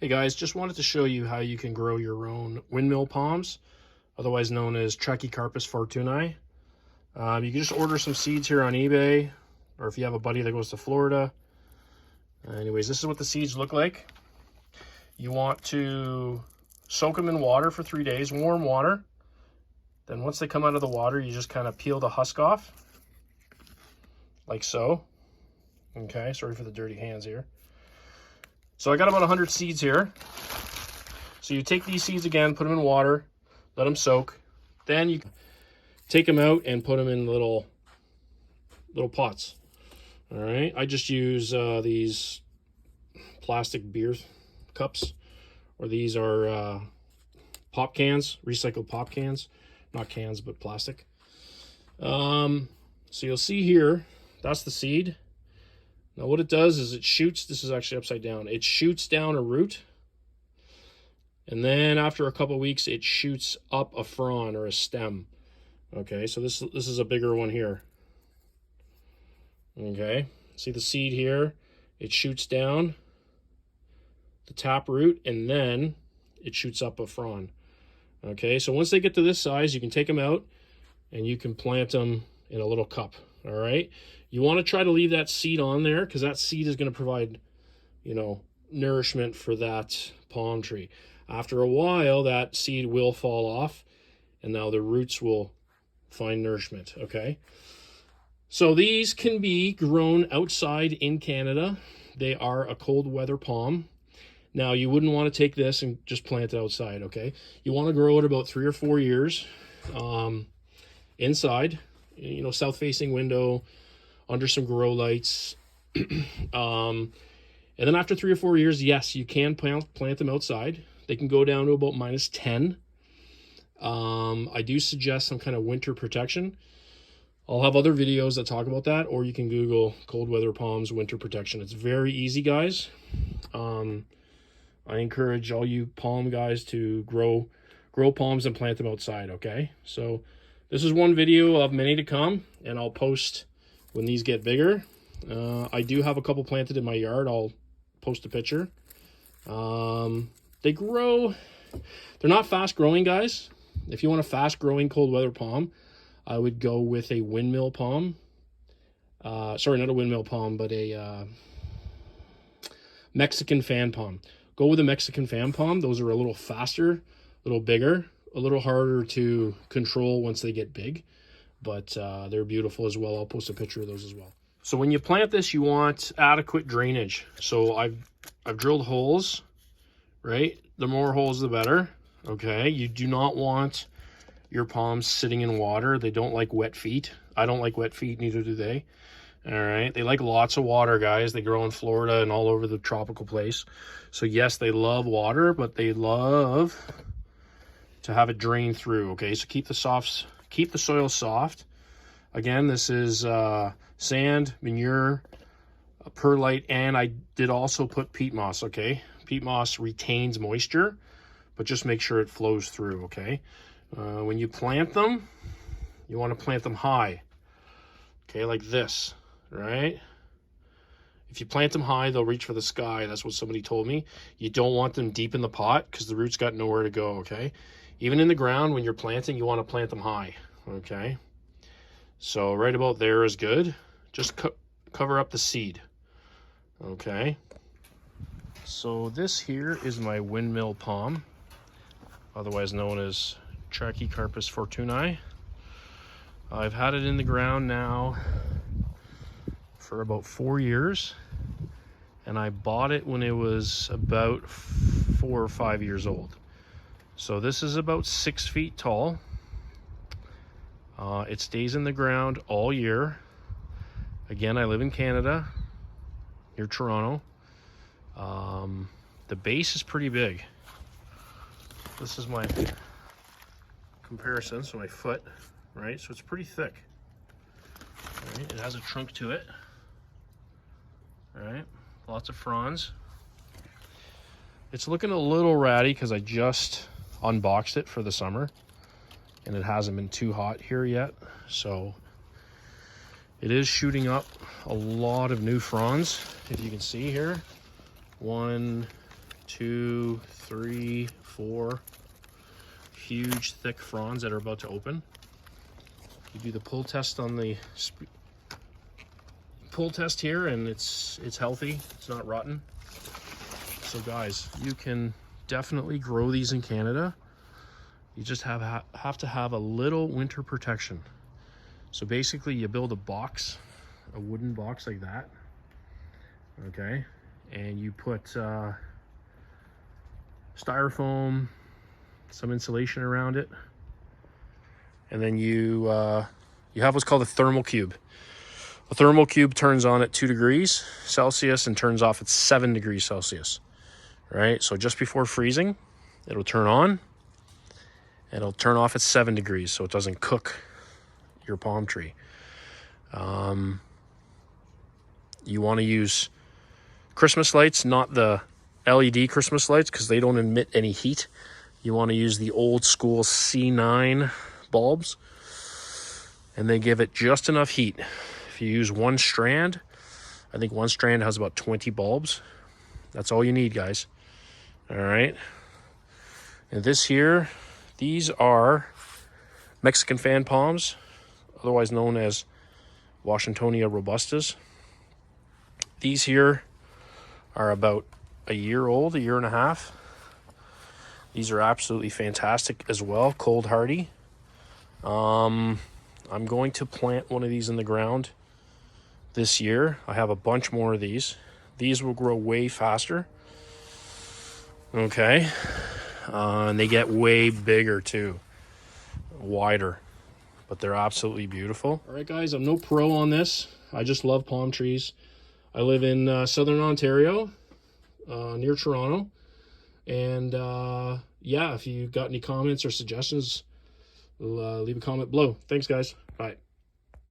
Hey guys, just wanted to show you how you can grow your own windmill palms, otherwise known as Trachycarpus fortunei. You can just order some seeds here on eBay, or if you have a buddy that goes to Florida. Anyways, this is what the seeds look like. You want to soak them in water for 3 days, warm water. Then once they come out of the water, you just kind of peel the husk off, like so. Okay, sorry for the dirty hands here. So I got about 100 seeds here. So you take these seeds again, put them in water, let them soak. Then you take them out and put them in little pots. All right, I just use these plastic beer cups, or these are pop cans, recycled pop cans, not cans, but plastic. So you'll see here, that's the seed. Now what it does is it shoots, this is actually upside down, it shoots down a root, and then after a couple of weeks it shoots up a frond or a stem. Okay, so this is a bigger one here. Okay, see the seed here, it shoots down the tap root and then it shoots up a frond. Okay, so once they get to this size, you can take them out and you can plant them in a little cup. All right, you want to try to leave that seed on there because that seed is going to provide, nourishment for that palm tree. After a while, that seed will fall off and now the roots will find nourishment. Okay, so these can be grown outside in Canada. They are a cold weather palm. Now you wouldn't want to take this and just plant it outside. Okay, you want to grow it about 3 or 4 years inside, south facing window, under some grow lights. And then after 3 or 4 years, yes, you can plant them outside. They can go down to about -10. I do suggest some kind of winter protection. I'll have other videos that talk about that, or you can Google cold weather palms winter protection. It's very easy, guys. I encourage all you palm guys to grow palms and plant them outside. Okay, so this is one video of many to come, and I'll post when these get bigger. I do have a couple planted in my yard. I'll post a picture. They grow, they're not fast growing, guys. If you want a fast growing cold weather palm, I would go with a windmill palm. Sorry, not a windmill palm, but a Mexican fan palm. Go with a Mexican fan palm. Those are a little faster, a little bigger, a little harder to control once they get big, but they're beautiful as well. I'll post a picture of those as well. So when you plant this, you want adequate drainage. So I've drilled holes, right? The more holes, the better. Okay, you do not want your palms sitting in water. They don't like wet feet. I don't like wet feet, neither do they. All right, they like lots of water, guys. They grow in Florida and all over the tropical place. So yes, they love water, but they love to have it drain through. Okay, so keep the soil soft. Again, this is sand, manure, perlite, and I did also put peat moss. Okay, peat moss retains moisture, but just make sure it flows through. Okay, when you plant them, you want to plant them high. Okay, like this, right? If you plant them high, they'll reach for the sky. That's what somebody told me. You don't want them deep in the pot because the roots got nowhere to go. Okay, even in the ground when you're planting, you want to plant them high. Okay, so right about there is good. Just cover up the seed. Okay, so this here is my windmill palm, otherwise known as Trachycarpus fortunei. I've had it in the ground now for about 4 years, and I bought it when it was about 4 or 5 years old. So this is about 6 feet tall. It stays in the ground all year. Again, I live in Canada, near Toronto. The base is pretty big. This is my comparison, so my foot, right? So it's pretty thick. Right? It has a trunk to it. All right, lots of fronds. It's looking a little ratty because I just unboxed it for the summer and it hasn't been too hot here yet. So it is shooting up a lot of new fronds, if you can see here. 1, 2, 3, 4 huge thick fronds that are about to open. You do the pull test on the pull test here, and it's healthy, it's not rotten. So guys, you can definitely grow these in Canada. You just have to have a little winter protection. So basically you build a box, a wooden box like that, okay, and you put styrofoam, some insulation around it, and then you have what's called a thermal cube. A thermal cube turns on at 2 degrees Celsius and turns off at 7 degrees Celsius, right? So just before freezing, it'll turn on, and it'll turn off at 7 degrees so it doesn't cook your palm tree. You want to use Christmas lights, not the LED Christmas lights, because they don't emit any heat. You want to use the old school C9 bulbs, and they give it just enough heat. If you use one strand, I think one strand has about 20 bulbs. That's all you need, guys. All right. And this here, these are Mexican fan palms, otherwise known as Washingtonia robustas. These here are about a year old, a year and a half. These are absolutely fantastic as well, cold hardy. I'm going to plant one of these in the ground this year. I have a bunch more of these. These will grow way faster. Okay. And they get way bigger too, wider, but they're absolutely beautiful. All right, guys, I'm no pro on this. I just love palm trees. I live in southern Ontario, near Toronto. And yeah, if you got any comments or suggestions, leave a comment below. Thanks, guys. Bye.